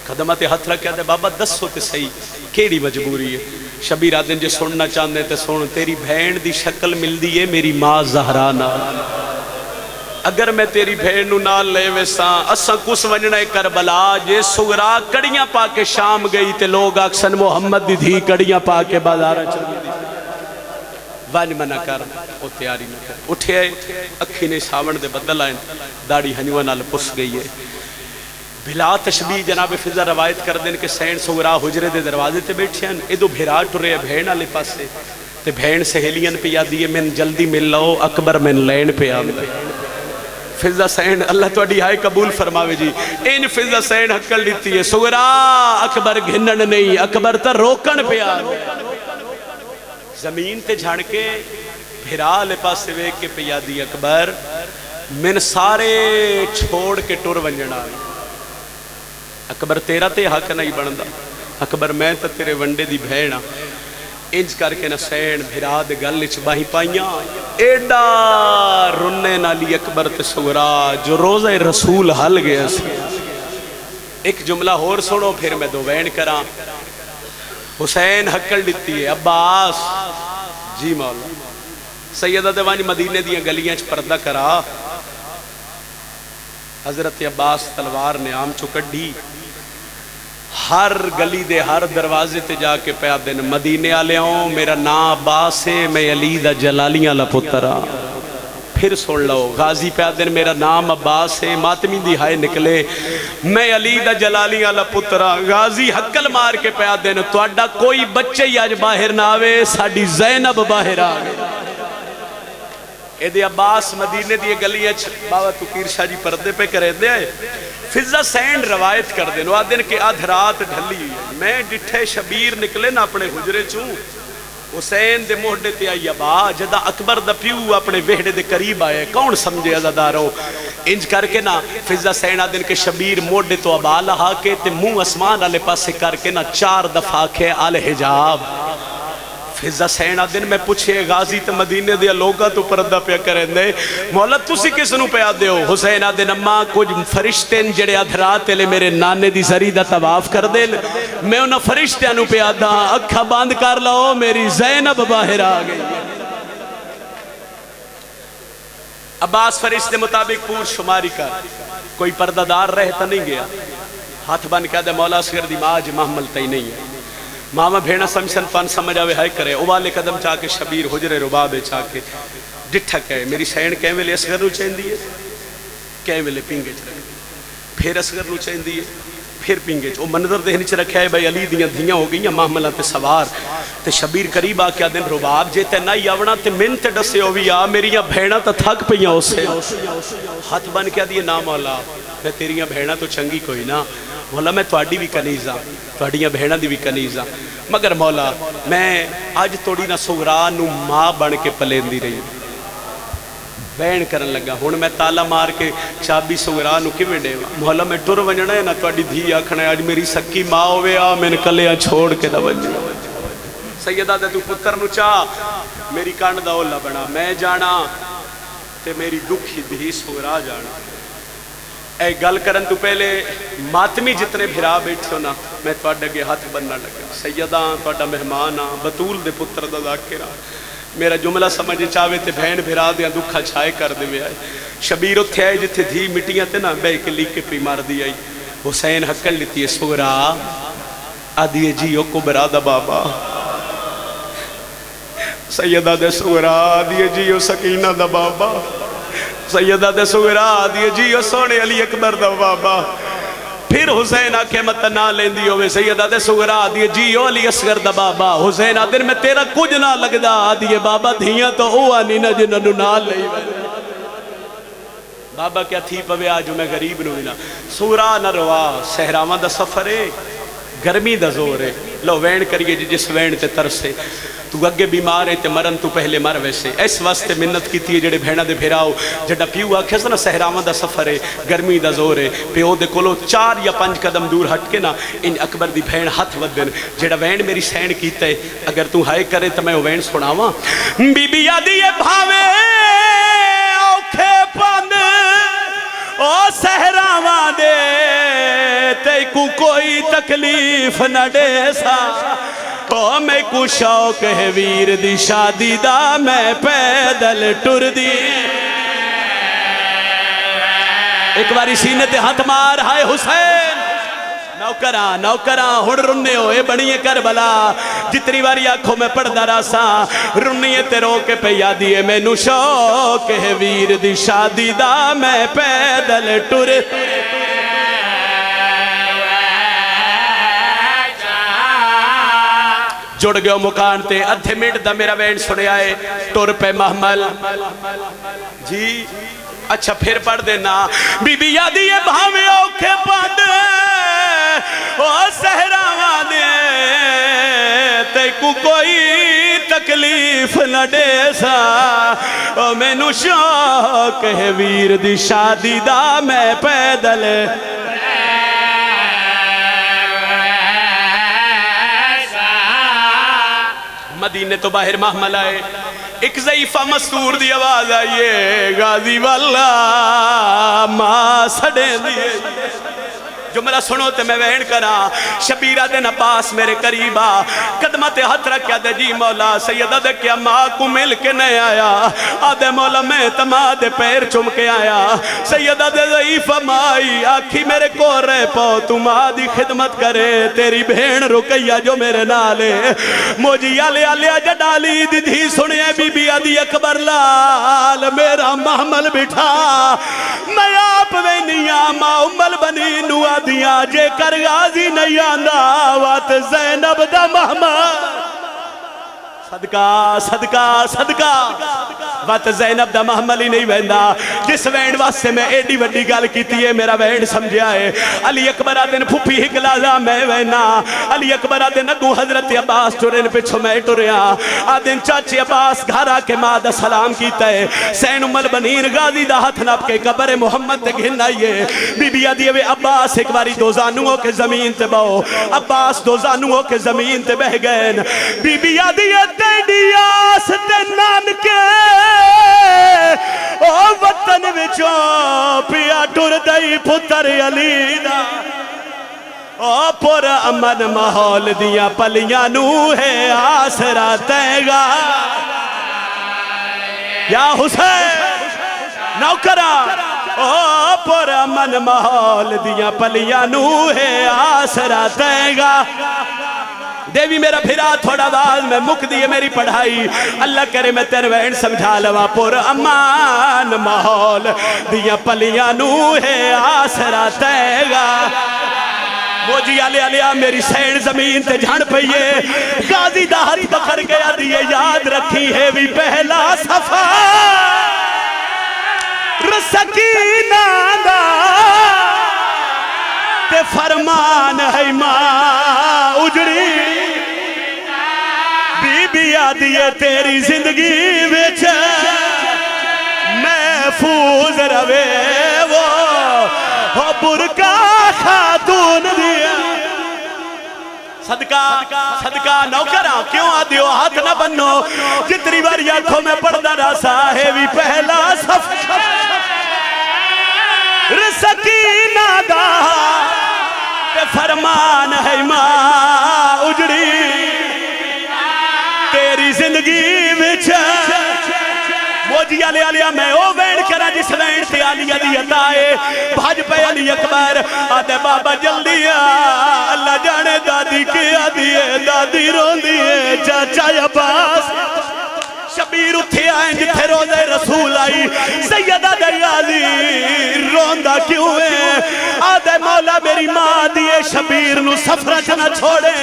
S1: قدمہ تے ہتھ رکھیا دے بابا دس سو تے صحیح کیڑی مجبوری ہے. شبیر آدھے جے سننا چاندے تے سن تیری بھین دی شکل مل دی ہے میری ماں زہرا نال. اگر میں تیری بھیڑ نو نال لے ویساں اساں کس ونجنا کربلا جے سغرا کڑیاں پا کے شام گئی تے لوگ اکسن محمد دی دھی کڑیاں پا کے بازارہ چل گئی وانج منع کر او تیاری نہ کر اٹھے اکھی نے ساون دے بدل آئیں داڑی ہنیوہ نال پس گئی ہے بلا تشبیح جناب فضا روایت کر دیں کہ سین سغرا حجرے دے دروازے تے بیٹھے ہیں ادو بھیرا ٹرے بھین آلے پاسے تے بھین سہیلین پہ یادیے من جلدی مل لو اکبر من لین پہ آمدے فضا سین اللہ تو اڈی آئے قبول فرماوے جی ان فضا سین حقل لیتی ہے سغرا اکبر گھنن نہیں اکبر تا روکن پہ آمدے زمین تے جھڑ کے بھیرا لے پاسے ویک کے پہ یادی اکبر من سارے چھوڑ کے ٹور ونجنا اکبر تیرا تے حق نہیں بندا اکبر میں تا تیرے ونڈے دی بھینا انج کر کے نسین بھیرا دے گل چ باہی پائیاں ایڈا رنے نالی اکبر تے سغرا جو روزہ رسول حل گیا سی ایک جملہ اور سنو پھر میں دو وین کراں حسین حقل دیتی ہے عباس جی مولا سیدہ دیوان مدینے دیاں گلیاں چ پردہ کرا حضرت عباس تلوار نے عام چکڑی ہر گلی دے ہر دروازے تے جا کے پیا دن مدینے آلے ہوں میرا نام عباس ہے میں علی دا جلالیاں لپترا پھر سن لو غازی پیا دن میرا نام عباس ہے ماتمی دی ہائے نکلے میں علی دا جلالیاں لپترا غازی حقل مار کے پیا دن تو اڈا کوئی بچے ہی آج باہر نہ آوے ساڑی زینب باہر آگے اے دے عباس مدینے دی گلیاں بابا تقیر شاہ جی پردے پہ کرے دے فضا سین روایت کر دے نو آدھن کہ آدھ رات ڈھلی میں ڈٹھے شبیر نکلے نا اپنے حجرے چوں حسین دے موڑے تے آئی ابا جدہ اکبر دا پیو اپنے ویڑے دے قریب آئے کون سمجھے عزادارو انج کر کے نا فضا سین آدھن کے شبیر موڑے تو ابا لہا کے تے منہ اسمان آلے پاسے کر کے نا 4 دفعہ کے آل حجاب فضا سین آدھن میں پوچھے غازی تے مدینے دیا لوگا تو پردہ پیا کریں دے مولا تُسی کس نو پیا دے ہو حسین آدھن اماں کچھ فرشتین جڑے ادھرات لے میرے نانے دی زری دا تواف کر دے میں انہا فرشتیاں نو پیا دا اکھا باندھ کر لاؤ میری زینب باہر آگئی عباس فرشتے مطابق پور شماری کر کوئی پردہ دار رہتا نہیں گیا ہاتھ بن کہا دے مولا اصغر دی ماج محمل تی نہیں ہے ماما بھیڑا سمجھن پان سمجھ آوے ہائے کرے اوالے قدم چاہ کے شبیر حجر ربابے چاہ کے ڈٹھا کہے میری سین کہیں ویلے اصغر نو چین دیئے کہیں ویلے پینگے چ رکھے پھر اصغر نو چین دیئے پھر پینگے چ وہ منظر دہنی چ رکھے بھائی علی دیاں دھیاں ہو گئیاں محملہ تے سوار تے شبیر قریب آکیا دن رباب جے تے نائی آونا تے من تے ڈسے ہوئی آ میریاں بھیڑا تا تھک پہیاں اسے ہاتھ بن کیا دیئے نا مولا میں تیریاں بھیڑا تو چنگی کوئی نا مولا میں تواڈی بھی کنیزاں تواڈیاں بہناں دی بھی کنیزاں مگر مولا میں آج توڑی نہ سغرا نو ماں بن کے پلیندی رہی بہن کرن لگا ہن میں تالا مار کے چابی سغرا نو کیویں ڈیواں مولا میں ٹر ونجنا ہے نا تواڈی دھی آکھنا آج میری سکی ماں ہوے آ میں کلیاں چھوڑ کے نہ ونج سیدہ دے تو پتر نو چاہ میری کانڈ دا اولا بنا میں جانا تے میری دکھی دھی سغرا جانا اے گل کرن تو پہلے ماتمی جتنے بھرا بیٹھے ہو نا میں تو اڈگے ہاتھ بننا لگا سیداں تو اڈا مہمان آن بطول دے پتر دا ذاکرہ میرا جملہ سمجھے چاہوے تے بہن بھرا دیا دکھا چھائے کر دے آئے شبیر اتھے آئے جتھے دھی مٹیاں تے نا بے کے لیکے پی مار دی آئی حسین حقل لیتی ہے سغرا آدھیے جیو کو برا دا بابا سیدہ دے سغرا آدھیے جیو سکینہ دا بابا سیدہ دے سغرا دیئے جیو سونے علی اکبر دا بابا پھر حسین آکھے مت نہ لیندی ہوئے سیدہ دے سغرا دیئے جیو علی اصغر دا بابا حسین آدھر میں تیرا کچھ نہ لگدا دیئے بابا دھیاں تو ہوا نہیں نہ جنہوں نہ لئی بابا کیا تھی پوے آج میں غریب نو ملا سغرا نہ روا سہراواں دا سفر ہے گرمی دا زور ہے لو وین کریے جس وین تے ترسے تو اگے بیمار ہے تے مرن تو پہلے مر ویسے اس واسطے منت کی تھی جڑے بہنا دے بھیراؤ جڑا پیو آکھے سنا سہراواں دا سفر ہے گرمی دا زور ہے پیو دے کولو 4 یا 5 قدم دور ہٹ کے نا ان اکبر دی بہن ہاتھ ودن جڑا وین میری سین کیتا ہے اگر تو ہائے کرے تو میں وین سناواں بی بی آدھی بھاوے اوکھے پند او سہراواں دے تے کو کوئی تکلیف نہ دے سا او میں کو شوق ہے ویر دی شادی دا میں پیدل ٹر دی ایک باری سینے تے ہاتھ مار ہائے حسین نوکراں نوکراں ہن رنے ہوئے بنیے کربلا جتنی باری آنکھوں میں پڑھدا راساں رنیے تے رو کے پہ یادیے مینوں شوق ہے ویر دی شادی دا میں پیدل ٹر جڑ گئے مکان تے ادھے منٹ دا میرا وینڈ سنے آئے ٹور پہ محمل جی اچھا پھر پڑھ دینا بی بی یادی یہ بھاوے اوکھے پاند او سہراواں دے تے کو کوئی تکلیف نہ دے سا او مینوں شوق ہے ویر دی شادی دا میں پیدل مدینے تو باہر محمل آئے ایک ضعیفہ مستور دی آواز آئیے غازی والا ماں سڑے دیئے جو میرا سنو تے میں وین کرا شبیرہ دے عباس میرے قریبا قدمہ تے ہاتھ رکھیا دے جی مولا سیدہ دے کیا ماں کو مل کے نہیں آیا آدھے مولا میں تمہاں دے پیر چم کے آیا سیدہ دے ضعیفہ مائی آکھی میرے کو رہ پاؤ تم آدھی خدمت کرے تیری بھین رکیا جو میرے نالے موجی آلے آلے آجا ڈالی دی دھی سنیے بی بی آدھی اکبر لال میرا محمل بٹھا میں آپ وینیاں ماں امل بنی نوہ دیاں جے کر غازی نہیں آندہ وات زینب دا محمد صدقہ صدقہ صدقہ وات زینب دا محمل ہی نہیں ویندہ جس وینڈ واسے میں ایڈی وڈی گال کیتی ہے میرا وینڈ سمجھا ہے علی اکبر آدن پھوپی ہکلازا میں وینا علی اکبر آدن اگو حضرت عباس ٹورن پچھو میں ٹوریا آدن چاچے عباس گھارا کے مادہ سلام کیتا ہے سین امال بنیر غازی دا ہاتھ ناب کے قبر محمد تے گھن آئیے بی بی آدھیے وے عباس ایک باری دو زانووں کے زمین تے باؤ عباس دو زانووں کے زمین تے بہ گئے بی بی آدھیے ڈیاس تے نان کے او وطن وچوں پیا ٹر دئی پتر علی دا او پر امن ماحول دیا پلیاں نو ہے آسرا تیگا یا حسین نوکرہ او پر امن ماحول دیا پلیاں نو ہے آسرا تیگا دیوی میرا پھرا تھوڑا باز میں مک دیئے میری پڑھائی اللہ کرے میں تیرے وین سمجھا لوا پر امان ماحول دیا پلیاں نو ہے آسرا تیگا وہ جی آلے آلیا میری سین زمین تے جھڑ پئیے غازی دا ہاتھ پکڑ گیا دیئے یاد رکھی ہے بھی پہلا صفا رسکینہ دا تے فرمان ہے ماں اجڑی بی بی آدھیے تیری زندگی وچ محفوظ روے وہ برکا خاتون دیا صدقہ صدقہ نوکراں کیوں آدھیو ہاتھ نہ بنو جتنی باری آنکھوں میں پڑھدا راسا ہے بھی پہلا صف رسکینہ دا فرمان ہے ماں اجڑی تیری زندگی وچ وہ جی آلے آلیا میں او وین کرا جس وین سے آلی علی عطائے بھاج پہ علی اکبر آدھے بابا جلدی اللہ جانے دادی کے آدھیے دادی رون دیئے چاچا عباس شبیر اتھے آئیں جتھے روزے رسول آئی سیدہ غازی روندہ کیوں ہے آدھے مولا میری ماں دیئے شبیر نو سفرت نہ چھوڑے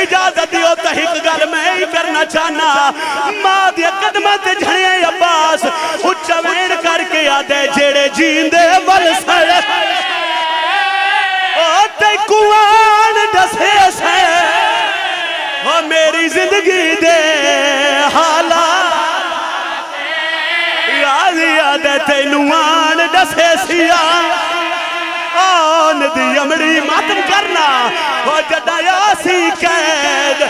S1: اجازت دیو تحق گل میں ہی کرنا چاہنا ماں دیئے قدمت جھڑے عباس اچھا وین کر کے آدھے جیڑے جیندے والسر تے کوان ڈسے سے وہ میری زندگی دے حالا غازی آدھے تینوان ڈسے سیا آن دی امڑی ماتم کرنا وہ جڈایا سی قید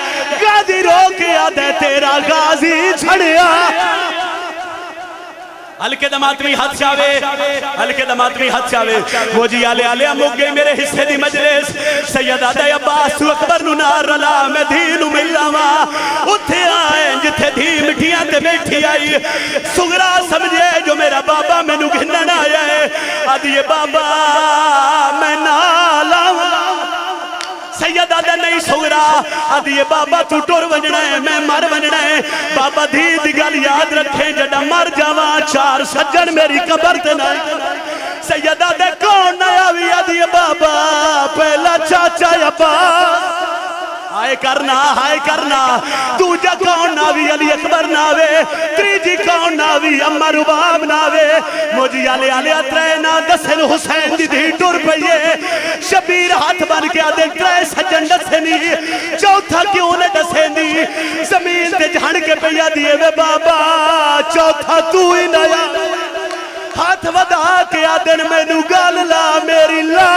S1: غازی رو کے آدھے تیرا غازی چھڑیا ہلکے دماتوی ہاتھ چاوے ہلکے دماتوی ہاتھ چاوے وہ جی آلے آلے مک گئی میرے حصے دی مجلس سید آدھے عباس تو اکبر نو نار رلا میں دینو ملاوا اتھے آئیں جتھے دھی مٹھیاں تے بیٹھی آئی سغرا سمجھے جو میرا بابا میں نو گھنن آیا ہے آدھی بابا میں نالا سیدہ دے نہیں سغرا آدھی بابا تو ٹور ونجنا ہے میں مر ونجنا ہے بابا دھی گل یاد رکھیں جڑا مر جاواں چار سجن میری قبر تے نہ سیدہ دے کون نہ آوی آدھی بابا پہلا چاچا یا ہائے کرنا دوجا کون ناوی علی اکبر ناوے تریجی کون ناوی اما رباب ناوے مجھے آلے اترینا دسن حسین دی دی ٹور پئیے شبیر ہاتھ بن کے آدھے ترے سجن دسنی چوتھا کیوں نے دسنی زمین تے جھڑ کے پیا دیئے وے بابا چوتھا تو ہی نیا ہاتھ ودا کے آدن میں نو گال لا میری لا